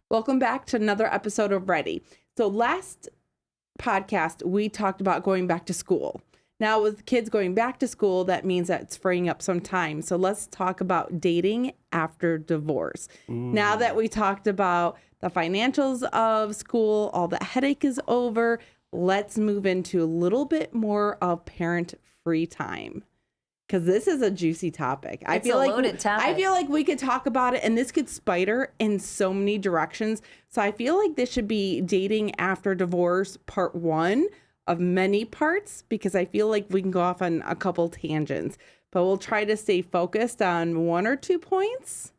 Welcome back to another episode of Ready. So last podcast, we talked about going back to school. Now with kids going back to school, that means that it's freeing up some time. So let's talk about dating after divorce. Ooh. Now that we talked about the financials of school, all the headache is over, let's move into a little bit more of parent free time. Because this is a juicy topic. It's a loaded topic. I feel like we could talk about it, and this could spider in so many directions. So I feel like this should be dating after divorce part 1 of many parts, because I feel like we can go off on a couple tangents. But we'll try to stay focused on 1 or 2 points.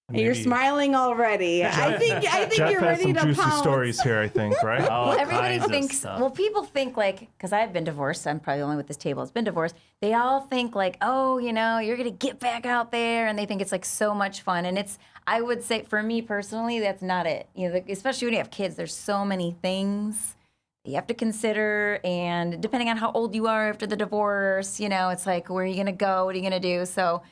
And you're smiling already. I think Jeff you're has ready some to juicy pounce. stories here, I think, right? Well, everybody thinks, people think like, because I've been divorced, I'm probably the only with this table, it's been divorced. They all think like, oh, you're going to get back out there. And they think it's like so much fun. And I would say for me personally, that's not it. Especially when you have kids, there's so many things you have to consider. And depending on how old you are after the divorce, it's like, where are you going to go? What are you going to do? So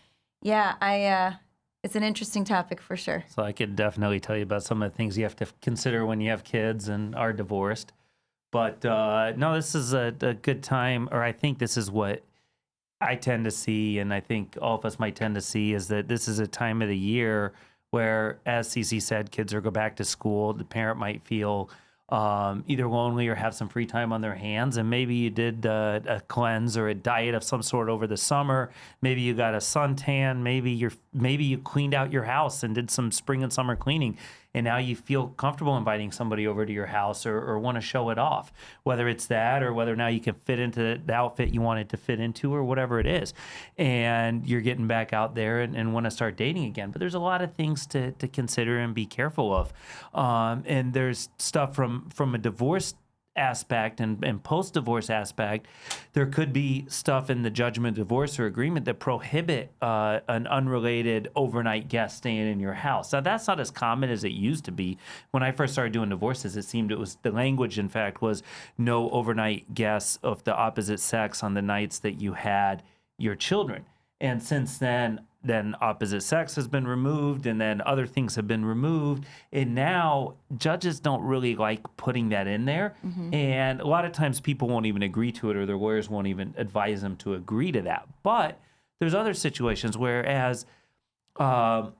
yeah, it's an interesting topic for sure. So I could definitely tell you about some of the things you have to consider when you have kids and are divorced. But no, this is a good time, or I think this is what I tend to see, and I think all of us might tend to see, is that this is a time of the year where, as Cece said, kids are go back to school. The parent might feel either lonely or have some free time on their hands. And maybe you did a cleanse or a diet of some sort over the summer. Maybe you got a suntan. Maybe you cleaned out your house and did some spring and summer cleaning. And now you feel comfortable inviting somebody over to your house or want to show it off, whether it's that or whether now you can fit into the outfit you wanted to fit into or whatever it is. And you're getting back out there and want to start dating again. But there's a lot of things to consider and be careful of. And there's stuff from a divorce aspect and post-divorce aspect. There could be stuff in the judgment, divorce, or agreement that prohibit an unrelated overnight guest staying in your house. Now, that's not as common as it used to be. When I first started doing divorces, it seemed the language, in fact, was no overnight guests of the opposite sex on the nights that you had your children. And since then opposite sex has been removed, and then other things have been removed. And now judges don't really like putting that in there. Mm-hmm. And a lot of times people won't even agree to it, or their lawyers won't even advise them to agree to that. But there's other situations where, as spousal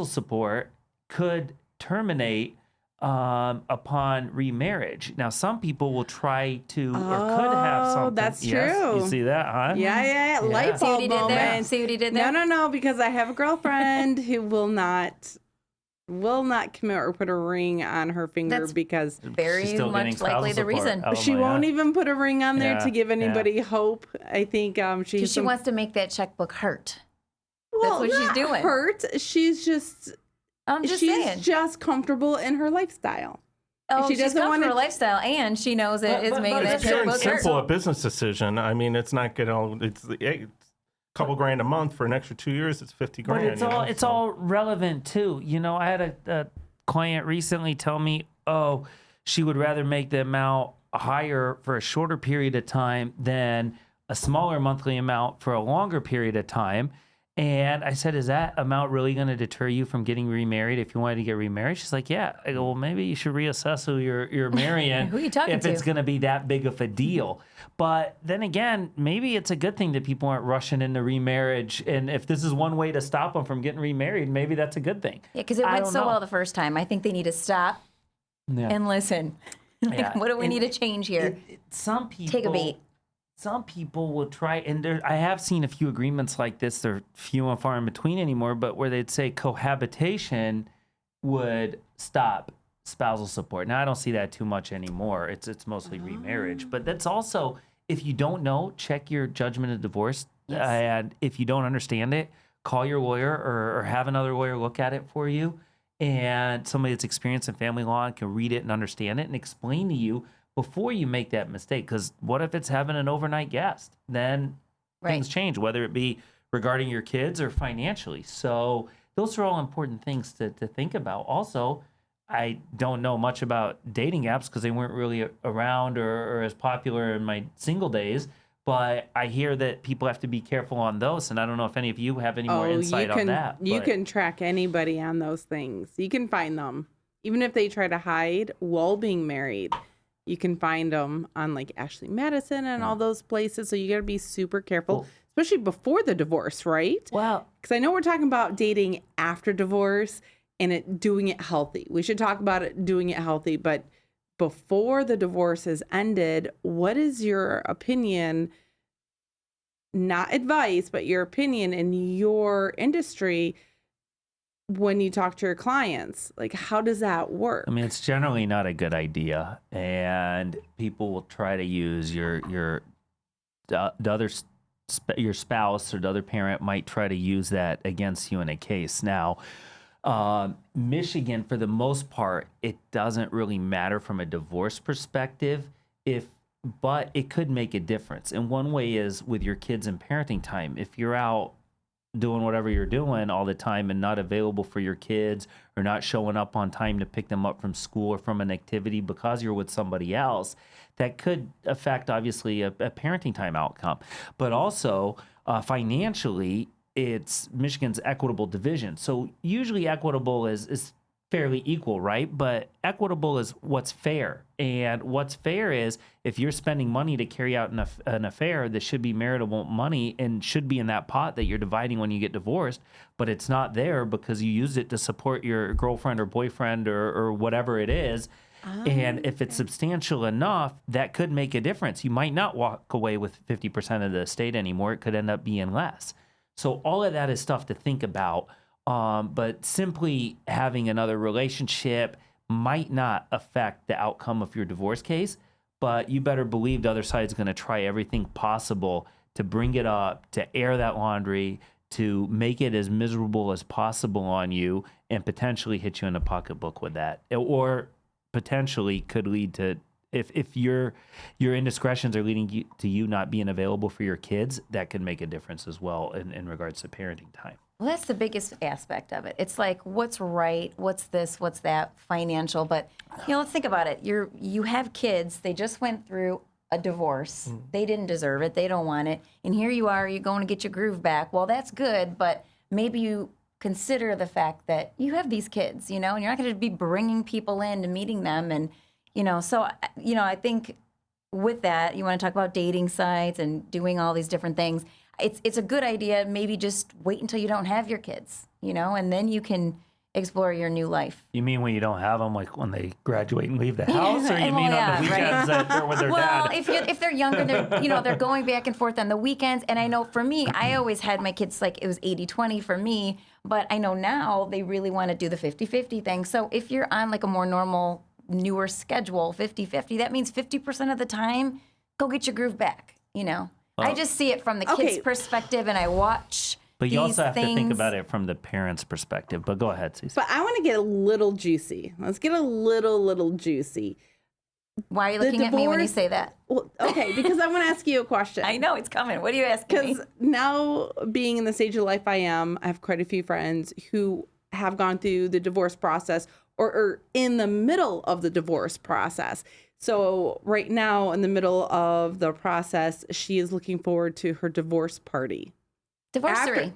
support could terminate upon remarriage. Now, some people will try to or could have something. That's true. Yes, you see that, huh? Yeah. Light bulb moment. See what he did there? No, because I have a girlfriend who will not commit or put a ring on her finger. That's because very much likely the reason. She won't even put a ring on there to give anybody hope. I think she wants to make that checkbook hurt. Well, that's what she's doing. Hurt. She's just. She's just comfortable in her lifestyle. Oh, she's comfortable in her lifestyle, and she knows it is making that checkbook hurt. It's simple, a business decision. I mean, it's not it's a couple grand a month for an extra 2 years. It's $50,000. But it's all relevant too. I had a client recently tell me, she would rather make the amount higher for a shorter period of time than a smaller monthly amount for a longer period of time. And I said, is that amount really going to deter you from getting remarried if you wanted to get remarried? She's like, yeah. I go, well, maybe you should reassess who you're marrying. Who are you talking if to? it's going to be that big of a deal. But then again, maybe it's a good thing that people aren't rushing into remarriage. And if this is one way to stop them from getting remarried, maybe that's a good thing. Yeah, because it went so well the first time. I think they need to stop and listen. What do we need to change here? Some people take a beat. Some people will try, and I have seen a few agreements like this. They're few and far in between anymore, but where they'd say cohabitation would stop spousal support. Now, I don't see that too much anymore. It's mostly remarriage. But that's also, if you don't know, check your judgment of divorce. Yes. And if you don't understand it, call your lawyer or have another lawyer look at it for you. And somebody that's experienced in family law and can read it and understand it and explain to you before you make that mistake. Because what if it's having an overnight guest? Then things change, whether it be regarding your kids or financially. So those are all important things to think about. Also, I don't know much about dating apps because they weren't really around or as popular in my single days. But I hear that people have to be careful on those, and I don't know if any of you have any more insight on that. You can track anybody on those things. You can find them. Even if they try to hide while being married, you can find them on like Ashley Madison and all those places. So you got to be super careful, especially before the divorce, right? Well, Because I know we're talking about dating after divorce and doing it healthy. We should talk about it doing it healthy, but before the divorce has ended, what is your opinion, not advice, but your opinion in your industry when you talk to your clients? Like, how does that work? I mean, it's generally not a good idea, and people will try to use your spouse or the other parent might try to use that against you in a case. Now, Michigan, for the most part, it doesn't really matter from a divorce perspective, but it could make a difference. And one way is with your kids and parenting time. If you're out doing whatever you're doing all the time and not available for your kids or not showing up on time to pick them up from school or from an activity because you're with somebody else, that could affect, obviously, a parenting time outcome. But also, financially, it's Michigan's equitable division. So usually equitable is fairly equal, right? But equitable is what's fair. And what's fair is if you're spending money to carry out an affair that should be marital money and should be in that pot that you're dividing when you get divorced, but it's not there because you used it to support your girlfriend or boyfriend or whatever it is. And if it's substantial enough, that could make a difference. You might not walk away with 50% of the estate anymore. It could end up being less. So all of that is stuff to think about. But simply having another relationship might not affect the outcome of your divorce case, but you better believe the other side's going to try everything possible to bring it up, to air that laundry, to make it as miserable as possible on you, and potentially hit you in the pocketbook with that. Or potentially could lead to, if your indiscretions are leading to you not being available for your kids, that could make a difference as well in regards to parenting time. Well, that's the biggest aspect of it. It's like, what's right, what's this, what's that, financial. But, let's think about it. You have kids. They just went through a divorce. They didn't deserve it. They don't want it. And here you are, you're going to get your groove back. Well, that's good, but maybe you consider the fact that you have these kids, and you're not going to be bringing people in to meeting them. And, so, I think with that, you want to talk about dating sites and doing all these different things. It's a good idea. Maybe just wait until you don't have your kids, and then you can explore your new life. You mean when you don't have them, like when they graduate and leave the house, or you mean on the weekends that they're with their dad? Well, if they're younger, they're going back and forth on the weekends. And I know for me, I always had my kids like it was 80-20 for me, but I know now they really want to do the 50-50 thing. So if you're on like a more normal, newer schedule, 50-50, that means 50% of the time, go get your groove back, I just see it from the kid's perspective, and I watch. But you also have to think about it from the parent's perspective. But go ahead, Cece. But I want to get a little juicy. Let's get a little juicy. Why are you looking at me when you say that? Well, okay, because I want to ask you a question. I know it's coming. What are you asking me? Because now, being in the stage of life I have quite a few friends who have gone through the divorce process or are in the middle of the divorce process. So right now, in the middle of the process, she is looking forward to her divorce party. Divorsary.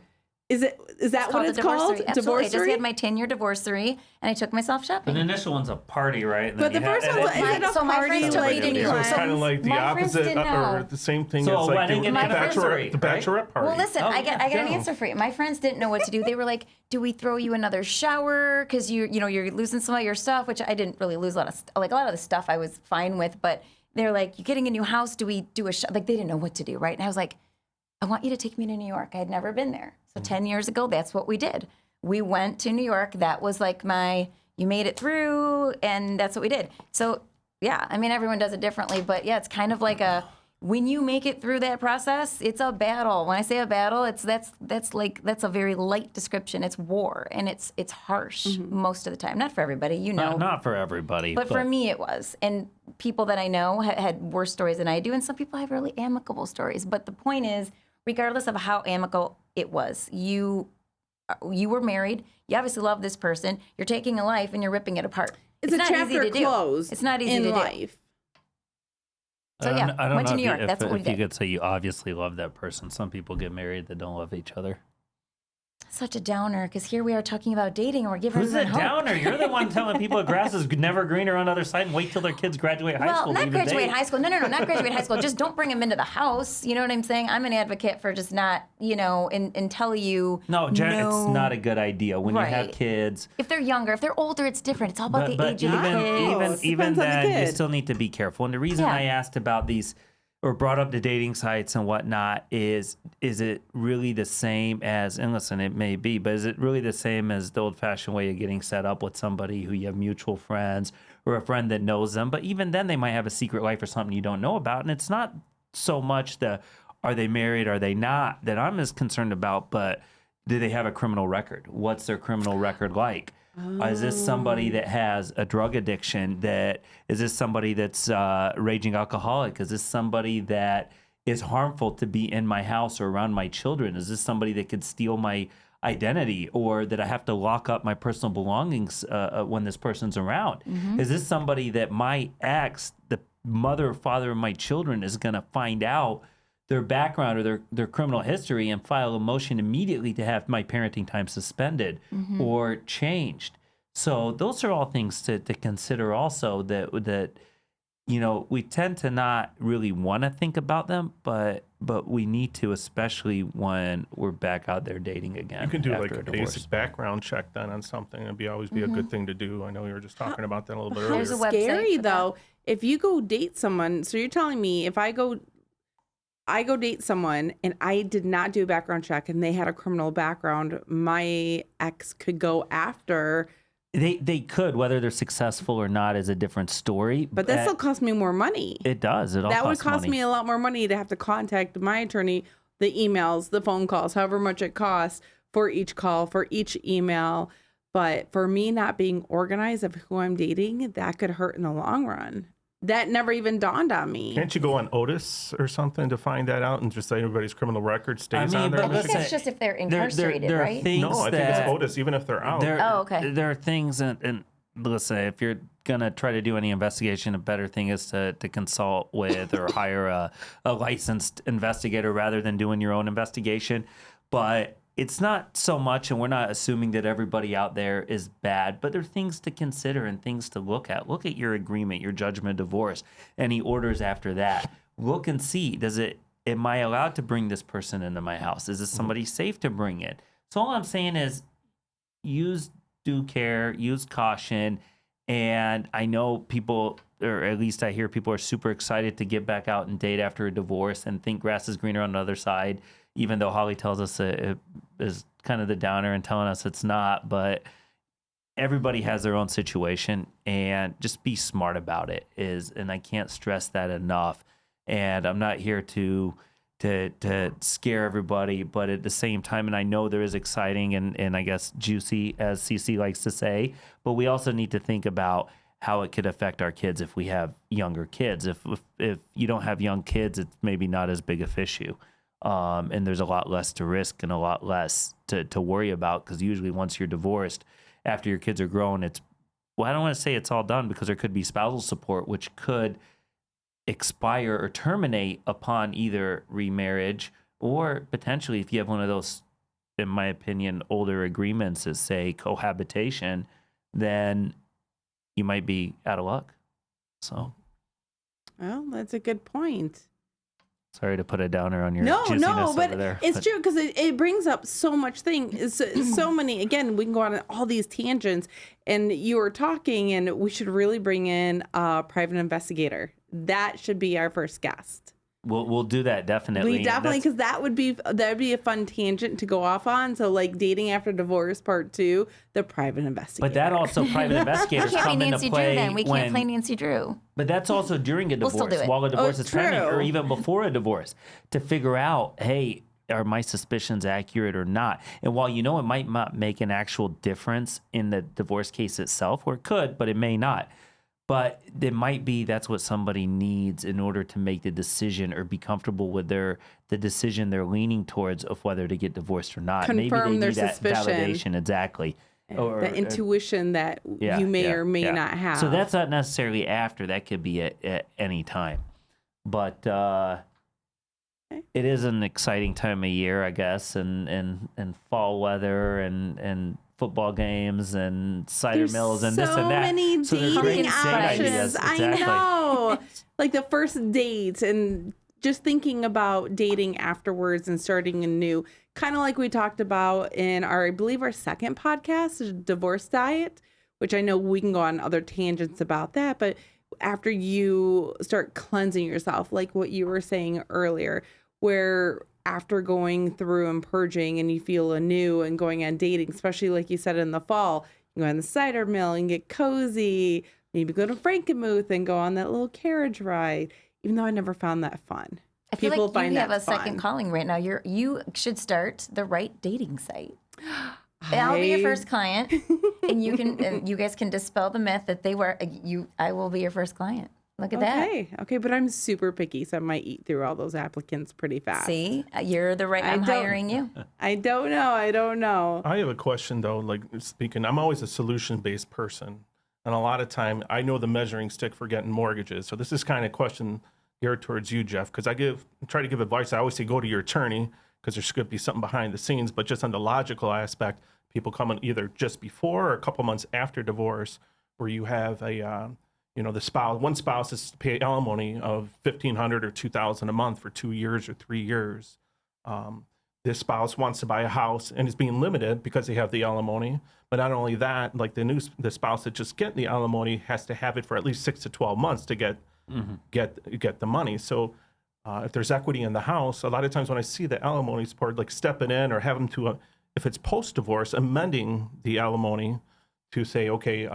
Is that what it's called? Absolutely. I just had my 10-year divorsary, and I took myself shopping. The initial one's a party, right? And but the first one, is it a party? It's kind of like the opposite, or the same thing as like the bachelorette party. Well, listen, I got an answer for you. My friends didn't know what to do. They were like, "Do we throw you another shower because you're losing some of your stuff?" Which I didn't really lose a lot of the stuff I was fine with, but they're like, "You're getting a new house. Do we do a like?" They didn't know what to do, right? And I was like, I want you to take me to New York. I had never been there. So 10 years ago, that's what we did. We went to New York. That was like you made it through, and that's what we did. So, yeah, I mean, everyone does it differently. But, yeah, it's kind of like when you make it through that process, it's a battle. When I say a battle, that's a very light description. It's war, and it's harsh most of the time. Not for everybody, Not for everybody. But for me, it was. And people that I know had worse stories than I do, and some people have really amicable stories. But the point is, regardless of how amicable it was, you were married. You obviously love this person. You're taking a life and you're ripping it apart. It's a not chapter easy to closed. It's not easy in to life. So yeah, I don't went to know New if York. you, That's what we if you did. could say you obviously love that person. Some people get married that don't love each other. Such a downer, because here we are talking about dating, and we're giving Who's a everyone hope. downer? You're the one telling people the grass is never greener on the other side and wait till their kids graduate high Well, school. not to even graduate date. high school. No, not graduate high school. Just don't bring them into the house. You know what I'm saying? I'm an advocate for just not, until you No, Jen, know. it's not a good idea when you have Right. kids. If they're younger, if they're older, it's different. It's all about the age of the kid. It even depends on the then, you kid. still need to be careful. And the reason Yeah. I asked about these or brought up the dating sites and whatnot is it really the same as, and listen, it may be, but is it really the same as the old-fashioned way of getting set up with somebody who you have mutual friends or a friend that knows them? But even then, they might have a secret life or something you don't know about. And it's not so much are they married, are they not, that I'm as concerned about, but do they have a criminal record? What's their criminal record like? Is this somebody that has a drug addiction? Is this somebody that's raging alcoholic? Is this somebody that is harmful to be in my house or around my children? Is this somebody that could steal my identity, or that I have to lock up my personal belongings when this person's around? Is this somebody that my ex, the mother or father of my children, is going to find out their background or their criminal history and file a motion immediately to have my parenting time suspended or changed? So those are all things to consider also, that we tend to not really want to think about them, but we need to, especially when we're back out there dating again. You can do after like a divorce. basic background check then on something. It'd always be a good thing to do. I know you were just talking about that a little bit earlier. There's a website Scary for that. though. If you go date someone, so you're telling me if I go date someone and I did not do a background check and they had a criminal background, my ex could go after. They could, whether they're successful or not is a different story. But that still costs me more money. It does. It all That would costs cost money. me a lot more money to have to contact my attorney, the emails, the phone calls, however much it costs for each call, for each email. But for me not being organized of who I'm dating, that could hurt in the long run. That never even dawned on me. Can't you go on Otis or something to find that out and just say everybody's criminal record stays on there? but I think listen, that's just if they're there incarcerated, are right? things No, I think that it's Otis, even if they're out. Oh, okay. There are things, and listen, if you're gonna try to do any investigation, a better thing is to consult with or hire a licensed investigator rather than doing your own investigation. But it's not so much, and we're not assuming that everybody out there is bad, but there are things to consider and things to look at. Look at your agreement, your judgment of divorce, any orders after that. Look and see, am I allowed to bring this person into my house? Is this somebody safe to bring in? So all I'm saying is use due care, use caution. And I know people, or at least I hear people are super excited to get back out and date after a divorce and think grass is greener on the other side, even though Holly tells us it is kind of the downer and telling us it's not. But everybody has their own situation, and just be smart about it and I can't stress that enough. And I'm not here to scare everybody, but at the same time, and I know there is exciting and I guess juicy, as CC likes to say, but we also need to think about how it could affect our kids if we have younger kids. If you don't have young kids, it's maybe not as big of an issue. And there's a lot less to risk and a lot less to worry about, because usually once you're divorced, after your kids are grown, I don't want to say it's all done, because there could be spousal support, which could expire or terminate upon either remarriage, or potentially if you have one of those, in my opinion, older agreements as say cohabitation, then you might be out of luck. So Well, that's a good point. sorry to put a downer on your No, juiciness but over there. it's true, because it brings up so much so many. Again, we can go on all these tangents, and you were talking, and we should really bring in a private investigator. That should be our first guest. We'll do that definitely. We definitely, because that would be a fun tangent to go off on. So like dating after divorce part 2, the private investigator. But that also private We investigators can't come play into Nancy Drew play then. We when, can't play Nancy Drew. But that's also during a We'll divorce, still do it. while a divorce is pending, true. or even before a divorce, to figure out, hey, are my suspicions accurate or not? And while it might not make an actual difference in the divorce case itself, or it could, but it may not. But it might be that's what somebody needs in order to make the decision or be comfortable with the decision they're leaning towards of whether to get divorced or not. Confirm Maybe they their need that suspicion. validation, exactly. the intuition that you may or may not have. So that's not necessarily after. That could be at any time. But it is an exciting time of year, I guess, and fall weather and football games and cider mills and this and that. Many So there's dating great date options. ideas. I Exactly. know. Like the first date and just thinking about dating afterwards and starting anew, kind of like we talked about in our, I believe, our second podcast, Divorce Diet, which I know we can go on other tangents about that. But after you start cleansing yourself, like what you were saying earlier, where after going through and purging and you feel anew and going on dating, especially like you said in the fall, you go on the cider mill and get cozy, maybe go to Frankenmuth and go on that little carriage ride, even though I never found that fun. I feel People like find you have that a second fun. calling right now. You should start the right dating site. I'll be your first client, and you guys can dispel the myth that I will be your first client. Look at that. Okay, but I'm super picky, so I might eat through all those applicants pretty fast. See, you're the right. I'm hiring you. I don't know. I have a question though. Like speaking, I'm always a solution-based person, and a lot of time I know the measuring stick for getting mortgages. So this is kind of a question geared towards you, Jeff, because I try to give advice. I always say go to your attorney because there's going to be something behind the scenes. But just on the logical aspect, people come in either just before or a couple months after divorce, where you have a one spouse is to pay alimony of $1,500 or $2,000 a month for 2 years or 3 years. This spouse wants to buy a house and is being limited because they have the alimony. But not only that, like the spouse that just get the alimony has to have it for at least 6 to 12 months to get the money. So if there's equity in the house, a lot of times when I see the alimony support, like stepping in or having to, if it's post-divorce, amending the alimony to say, okay,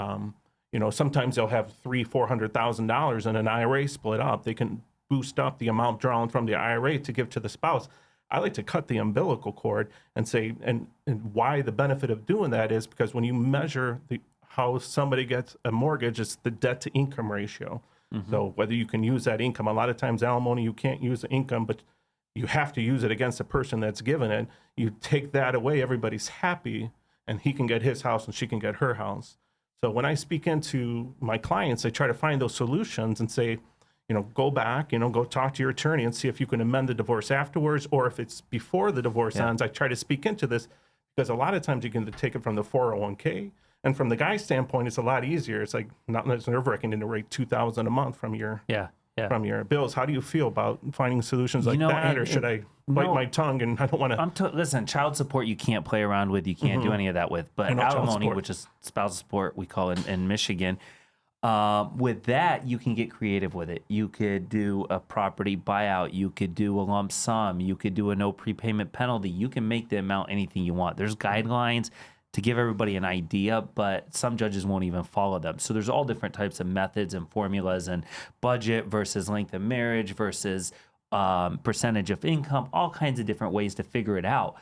sometimes they'll have $300,000-$400,000 in an IRA split up. They can boost up the amount drawn from the IRA to give to the spouse. I like to cut the umbilical cord and say, and why the benefit of doing that is because when you measure how somebody gets a mortgage, it's the debt to income ratio. Mm-hmm. So whether you can use that income, a lot of times alimony, you can't use the income, but you have to use it against the person that's given it. You take that away, everybody's happy, and he can get his house and she can get her house. So when I speak into my clients, I try to find those solutions and say, go back, go talk to your attorney and see if you can amend the divorce afterwards, or if it's before the divorce ends. I try to speak into this because a lot of times you can take it from the 401k. And from the guy's standpoint, it's a lot easier. It's like not as nerve-wracking to rate $2,000 a month from your from your bills. How do you feel about finding solutions like that, or should I bite my tongue and I don't want to? Listen, child support you can't play around with. You can't do any of that with. But alimony, which is spousal support, we call it in Michigan. With that, you can get creative with it. You could do a property buyout. You could do a lump sum. You could do a no prepayment penalty. You can make the amount anything you want. There's guidelines to give everybody an idea, but some judges won't even follow them. So there's all different types of methods and formulas, and budget versus length of marriage versus percentage of income, all kinds of different ways to figure it out.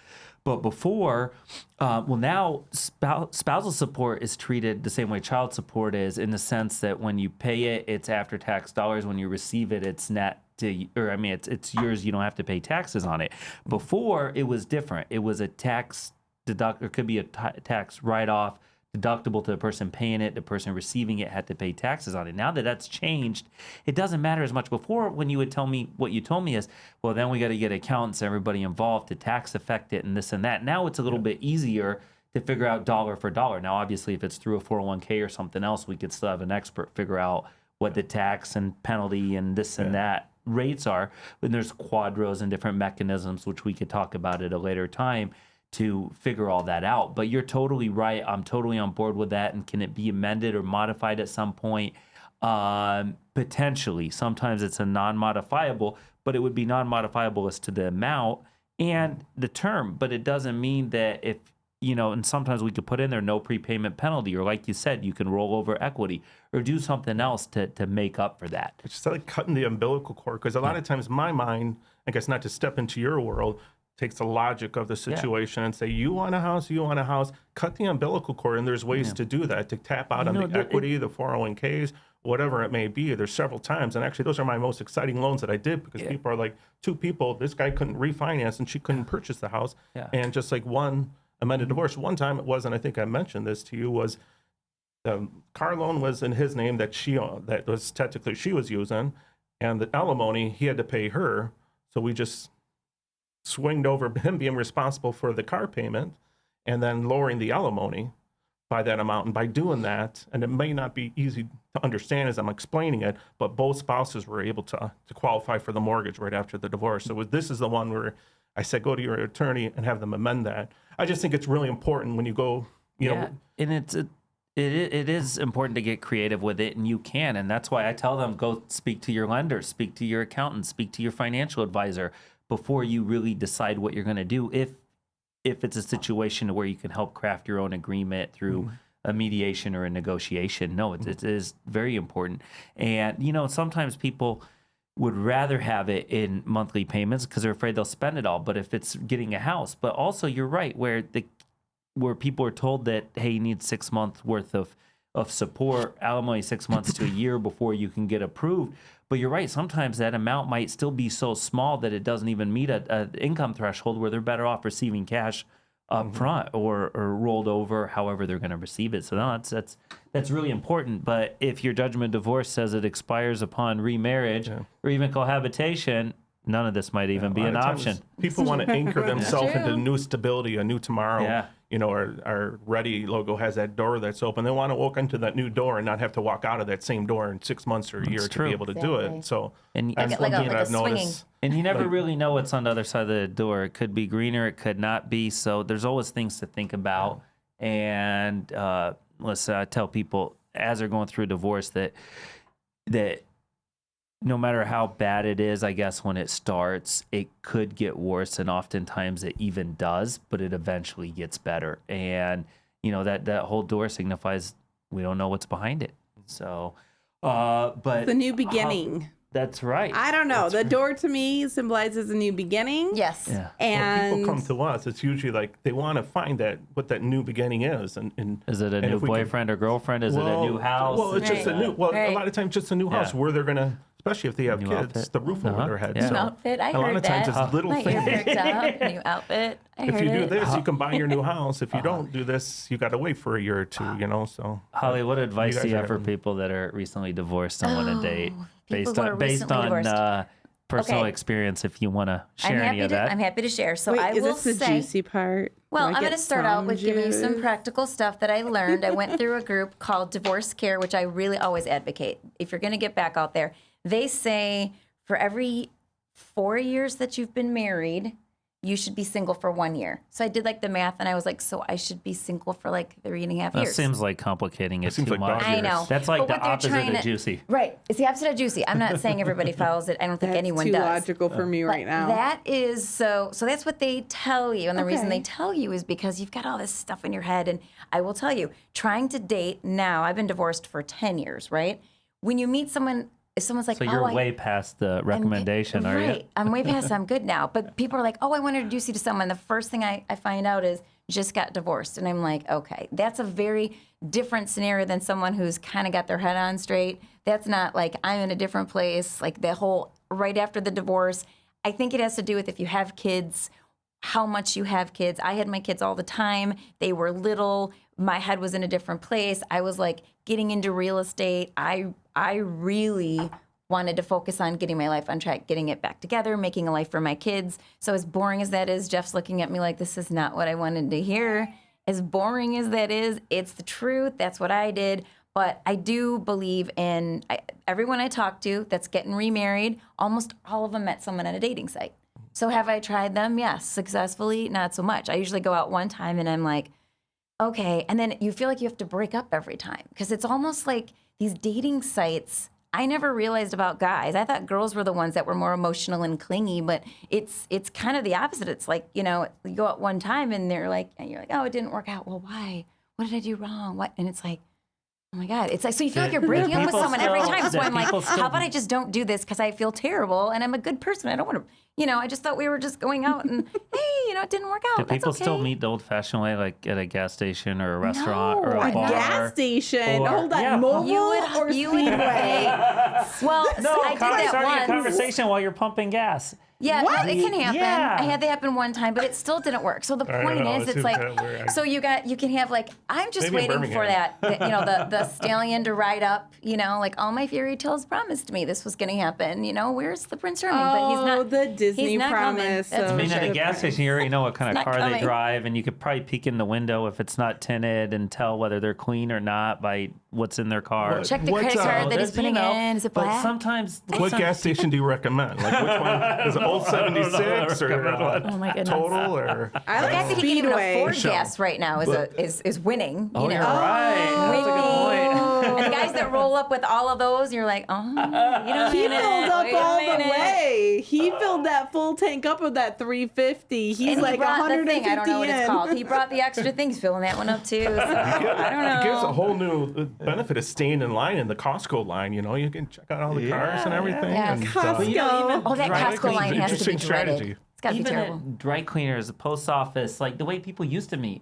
But before, now spousal support is treated the same way child support is, in the sense that when you pay it, it's after-tax dollars. When you receive it, it's net it's yours. You don't have to pay taxes on it. Before, it was different. It was a tax or could be a tax write-off, deductible to the person paying it. The person receiving it had to pay taxes on it. Now that that's changed, it doesn't matter as much. Before, when you would tell me what you told me is, well, then we got to get accountants, everybody involved to tax affect it and this and that. Now it's a little bit easier to figure out dollar for dollar. Now, obviously, if it's through a 401k or something else, we could still have an expert figure out what the tax and penalty and this and that rates are. But there's quadros and different mechanisms, which we could talk about at a later time, to figure all that out. But you're totally right. I'm totally on board with that. And can it be amended or modified at some point? Potentially. Sometimes it's a non-modifiable, but it would be non-modifiable as to the amount and the term. But it doesn't mean that if, and sometimes we could put in there no prepayment penalty, or like you said, you can roll over equity or do something else to make up for that. It's just like cutting the umbilical cord, because a lot of times my mind, I guess not to step into your world, takes the logic of the situation and say, you want a house, cut the umbilical cord. And there's ways to do that, to tap out on the equity, the 401ks, whatever it may be. There's several times. And actually, those are my most exciting loans that I did, because people are like, two people, this guy couldn't refinance and she couldn't purchase the house. And just like one amended divorce, one time it was, and I think I mentioned this to you, was the car loan was in his name that was technically she was using. And the alimony, he had to pay her. So we just swinged over him being responsible for the car payment and then lowering the alimony by that amount. And by doing that, and it may not be easy to understand as I'm explaining it, but both spouses were able to qualify for the mortgage right after the divorce. So this is the one where I said, go to your attorney and have them amend that. I just think it's really important when you go, you know. And it is important to get creative with it, and you can. And that's why I tell them, go speak to your lender, speak to your accountant, speak to your financial advisor before you really decide what you're going to do. If it's a situation where you can help craft your own agreement through a mediation or a negotiation. No, it is very important. And, you know, sometimes people would rather have it in monthly payments because they're afraid they'll spend it all. But if it's getting a house, but also you're right, where people are told that, hey, you need 6 months worth of support, alimony 6 months to a year before you can get approved. But you're right, sometimes that amount might still be so small that it doesn't even meet an income threshold where they're better off receiving cash up front or rolled over, however they're going to receive it. So no, that's really important. But if your judgment of divorce says it expires upon remarriage or even cohabitation, none of this might even be an option. People want to anchor themselves into new stability, a new tomorrow. Yeah. You know, our Ready logo has that door that's open. They want to walk into that new door and not have to walk out of that same door in 6 months or a year to be able to do it. So that's one thing I've noticed. And you never really know what's on the other side of the door. It could be greener, it could not be. So there's always things to think about. And listen, I tell people as they're going through a divorce that no matter how bad it is, I guess when it starts, it could get worse, and oftentimes it even does, but it eventually gets better. And you know that whole door signifies we don't know what's behind it. So, but the new beginning. That's right. I don't know. The door to me symbolizes a new beginning. Yes. Yeah. And when people come to us, it's usually like they want to find what that new beginning is. And is it a new boyfriend or girlfriend? Is it a new house? Well, it's just a new. Well, a lot of times just a new house where they're gonna. Especially if they have New kids, outfit. the roof over their head. Yeah. So New outfit. I a lot heard of times that. it's little My ear things. perked up. New outfit. I heard If you do it. this, you can buy your new house. If you don't do this, you got to wait for a year or two. You know, so. Holly, what advice guys do you are have for having- people that are recently divorced and want to date people based who are on recently divorced. personal Okay. experience? If you want to share any of that. I'm happy to share. So wait, I is will this the say. juicy part? Well, Do I I'm going get to start out some with giving you some juice? practical stuff that I learned. I went through a group called Divorce Care, which I really always advocate. If you're going to get back out there, they say for every 4 years that you've been married, you should be single for 1 year. So I did like the math, and I was like, so I should be single for like 3.5 That years. seems like complicating it seems too like much. dog I years. know. That's like But the what they're opposite trying of to- juicy. Right. It's the opposite of juicy. I'm not saying everybody follows it. I don't think That's anyone too does. logical for me right now. That is so that's what they tell you. And the reason Okay. they tell you is because you've got all this stuff in your head. And I will tell you, trying to date now, I've been divorced for 10 years, right? When you meet someone, if someone's like, So you're way past the recommendation, are you? Right. I'm way past. I'm good now. But people are like, oh, I want to introduce you to someone. The first thing I find out is just got divorced. And I'm like, okay, that's a very different scenario than someone who's kind of got their head on straight. That's not like I'm in a different place, like the whole right after the divorce. I think it has to do with if you have kids, how much you have kids. I had my kids all the time. They were little. My head was in a different place. I was like getting into real estate. I really wanted to focus on getting my life on track, getting it back together, making a life for my kids. So as boring as that is, Jeff's looking at me like, this is not what I wanted to hear. As boring as that is, it's the truth. That's what I did. But I do believe in everyone I talk to that's getting remarried, almost all of them met someone on a dating site. So have I tried them? Yes. Successfully? Not so much. I usually go out one time and I'm like, okay. And then you feel like you have to break up every time because it's almost like these dating sites. I never realized about guys. I thought girls were the ones that were more emotional and clingy, but it's kind of the opposite. It's like, you know, you go out one time and you're like, oh, it didn't work out. Well, why? What did I do wrong? What? And it's like, oh my God. It's like, so you feel like you're breaking up with people someone every still- time. So that I'm like, people still- how about I just don't do this because I feel terrible and I'm a good person. I don't want to, you know, I just thought we were just going out and, hey, you know, it didn't work out. Do That's people okay. still meet the old-fashioned way, like at a gas station or a restaurant or No, a A bar? gas station. Or- Hold on. yeah. Mobile or you would Speedway? well, No, I did that starting a once. conversation while you're pumping gas. Yeah, no, it can happen. Yeah. I had that happen one time, but it still didn't work. So the point is, it's like, so you can have like, I'm just Maybe waiting for that, the stallion to ride up, like all my fairy tales promised me this was going to happen. Where's the Prince Charming? But he's not. The Disney he's not promise. Coming. That's I mean, for at sure. a gas station, you already know what kind of It's car not they coming. drive, and you could probably peek in the window if it's not tinted and tell whether they're clean or not by what's in their car. Check the What's, credit card that he's There's, putting in. Is it But black? sometimes, What gas station do you recommend? Like which one? Is it old 76 or Oh my goodness. Total or? I The fact like that he can even Speedway. afford gas right now is winning. Oh, you you're know? right. That's a good point. And the guys that roll up with all of those, you're like, oh, He filled up wait a all the minute. way. He filled that full tank up with that 350. He's And like he brought the 150 thing. I don't know what it's in. called. He brought the extra things, filling that one up too. So I don't know. It gives a whole new benefit of staying in line in the Costco line. You can check out all the cars and everything. Yeah. And, Costco. But you know, even Oh, that dry Costco clean- line has to be Interesting dreaded. strategy. It's got to be even terrible. at dry cleaners, the post office, like the way people used to meet.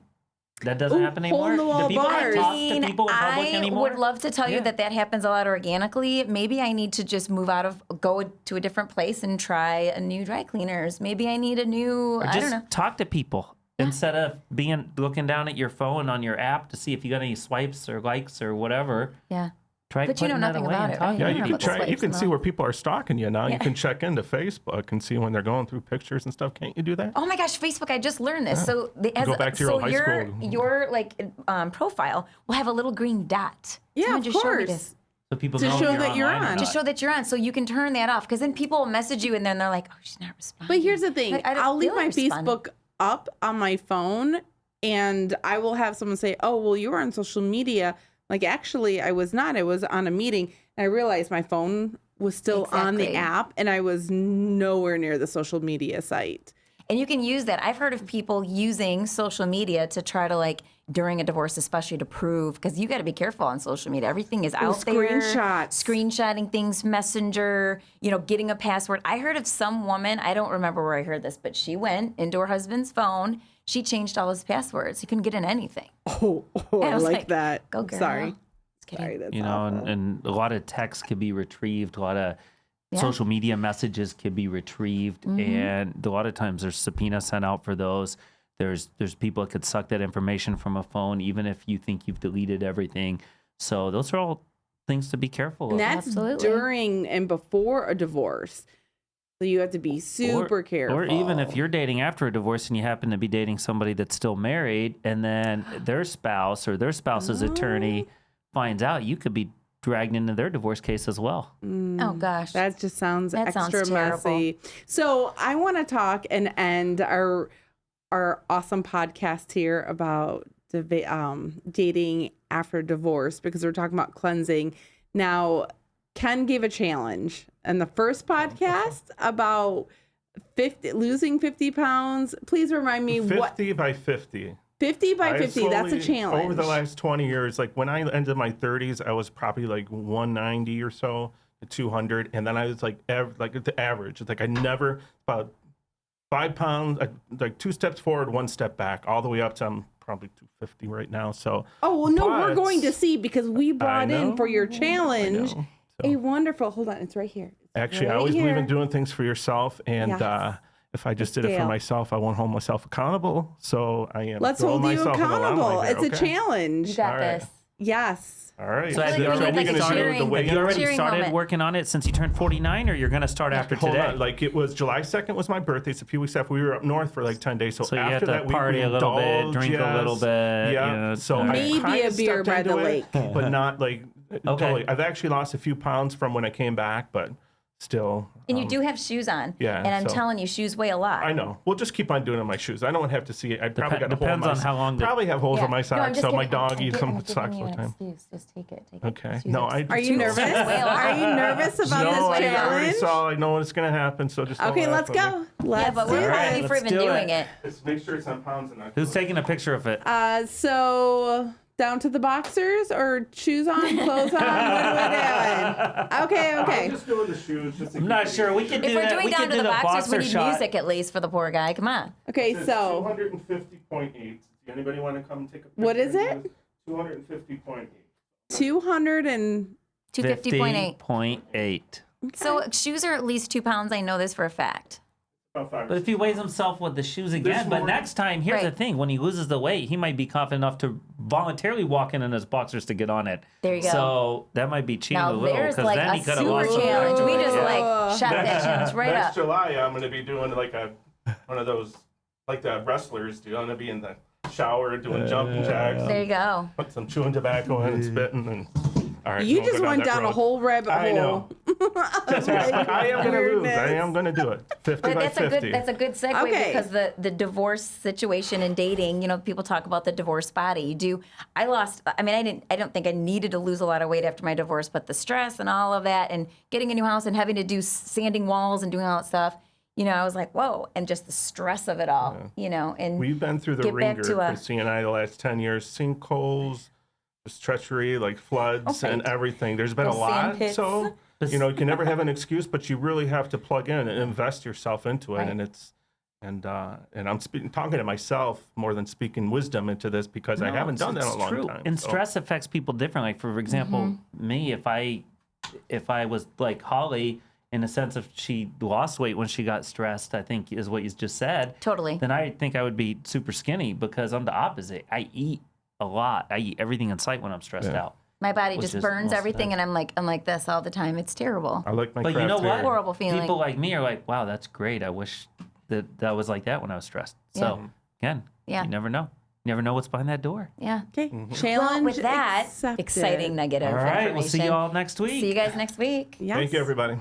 That doesn't happen anymore. hole-in-the-wall Do people bars. talk to people in public I anymore? would love to tell you Yeah. that happens a lot organically. Maybe I need to just go to a different place and try a new dry cleaners. Maybe I need a new, Or I just don't know. talk to people instead of looking down at your phone on your app to see if you got any swipes or likes or whatever. Yeah. Try But you know putting that nothing away about and it, talking right? Yeah, to you know can about the try. You swipes can and see all. where people are stalking you now. Yeah. You can check into Facebook and see when they're going through pictures and stuff. Can't you do that? Oh my gosh, Facebook! I just learned this. So, Go back to your old high school. your profile will have a little green dot. Yeah, Someone of just showed me course. this. So people To know show if that you're online or on. To not. show that you're on, so you can turn that off. Because then people will message you and then they're like, "Oh, she's not responding." But here's the thing. Like, I don't I'll leave feel my like responding. Facebook up on my phone and I will have someone say, oh, well, you were on social media. Like, actually, I was not. I was on a meeting. And I realized my phone was still on the Exactly. app and I was nowhere near the social media site. And you can use that. I've heard of people using social media to try to during a divorce, especially to prove, because you got to be careful on social media. Everything is out there. screenshots. Screenshotting things, Messenger, getting a password. I heard of some woman, I don't remember where I heard this, but she went into her husband's phone. She changed all his passwords. He couldn't get in anything. Oh, And I was like that. Go girl. Sorry. Just kidding. Sorry, that's You know, awful. and a lot of texts could be retrieved. A lot of social media messages could be retrieved, and a lot of times there's subpoenas sent out for those. There's people that could suck that information from a phone, even if you think you've deleted everything. So those are all things to be careful And of. that's Absolutely. during and before a divorce. So you have to be super careful. Or even if you're dating after a divorce and you happen to be dating somebody that's still married, and then their spouse or their spouse's attorney finds out, you could be dragged into their divorce case as well. Oh, gosh. That just sounds That sounds extra terrible. messy. So I want to talk and end our awesome podcast here about dating after divorce, because we're talking about cleansing. Now, Ken gave a challenge in the first podcast about losing 50 pounds. Please remind me 50 by 50. 50 by I 50. That's a slowly, challenge. Over the last 20 years, like when I ended my 30s, I was probably like 190 or so, 200, and then I was like the average. It's like I never about 5 pounds, like 2 steps forward, 1 step back, all the way up to I'm probably 250 right now. So Oh, well, no, we're but- going to see, because we brought in for your I challenge know. a wonderful, hold on, it's right here. It's Actually, I right always believe here. in doing things for yourself, and Yes. if I just did it for Scale. myself, I won't hold myself accountable. So I am. Let's throwing hold you myself in the accountable. limelight It's here, a okay? challenge. You got All right. this. Yes. All right. So have you we already need, like, a started- cheering- the way Have you already cheering started moment. working on it since you turned 49, or you're going to start after Hold today? on, like it was July 2nd was my birthday. It's a few weeks after we were up north for like 10 days. So, So you after have to that week, party we a little bit, indulged, drink a little yes. bit, Yeah. you know, so all I right. Maybe kinda a beer stepped by the into lake. it, but not like totally. Okay. I've actually lost a few pounds from when I came back, but still. And you do have shoes on. yeah, And I'm so- telling you, shoes weigh a lot. I know. We'll just keep on doing it in my shoes. I don't have to see it. I probably got a hole in depends my on how long the- Probably have holes Yeah. in my No, I'm socks, just so my kidding. dog I'm eats some giving socks you all the an time. excuse. Just take it. Okay. Shoes No, are- Are you nervous? Way a lot. Are you nervous about no, this I already challenge? saw. I know what's going to happen. So just don't Okay, laugh let's at me. go. Let's Yeah, but do we're proud of it. you for let's even do doing it. it. Just make sure it's on pounds and not Who's taking a picture of it? So down to the boxers or shoes on, clothes on? What are we doing? Okay, I'm okay. just doing the shoes. Just I'm not sure. We could do If we're that. doing We down could to do the the boxers, we boxer need shot. music at least for the poor guy. Come on. Okay, so 250.8. Does anybody want to come take a picture? What is it? 250.8. 200 and 250.8. 50.8. So shoes are at least 2 pounds. I know this for a fact. About 5 or But if he weighs himself with the shoes again, This but morning- next time, here's the Right. thing: when he loses the weight, he might be confident enough to voluntarily walk in his boxers to get on it. There you go. So that might be cheating a Now little there's because like then a he could have super lost some challenge. weight. We just Yeah. like shot that challenge right Next up. July, I'm going to be doing like one of those, like the wrestlers do. I'm going to be in the shower doing jumping jacks, There you go. put some chewing tobacco in and spitting. And all right, You we'll just go went that down a road. whole rabbit hole. I know. Just ask. I am going to lose. I am going to do it. 50 But by that's 50. that's a good segue Okay. because the divorce situation and dating, you know, people talk about the divorce body. I don't think I needed to lose a lot of weight after my divorce, but the stress and all of that and getting a new house and having to do sanding walls and doing all that stuff, you know, I was like, whoa, and just the stress of it all, you know, and We've been through the get back ringer, to a- Christina and I, the last 10 years. Sinkholes, just treachery, like floods and everything. There's been a Those sand lot. pits. So, you know, you can never have an excuse, but you really have to plug in and invest yourself into it. Right. And it's, and I'm talking to myself more than speaking wisdom into this because I haven't done that in a long true. time. And so. stress affects people differently. Like, for example, me, if I was like Holly, in the sense of she lost weight when she got stressed, I think is what you just said. Totally. Then I think I would be super skinny because I'm the opposite. I eat a lot. I eat everything in sight when I'm stressed out. my body Which just is burns most everything, and I'm like this all the time. It's terrible. I like my But you craft know what? hair. Horrible feeling. People like me are like, wow, that's great. I wish that was like that when I was stressed. So again, Yeah. you never know. You never know what's behind that door. Yeah. Okay. Well, Challenge with that accepted. exciting nugget of All right, information. we'll see you all next week. See you guys next week. Yes. Thank you, everybody.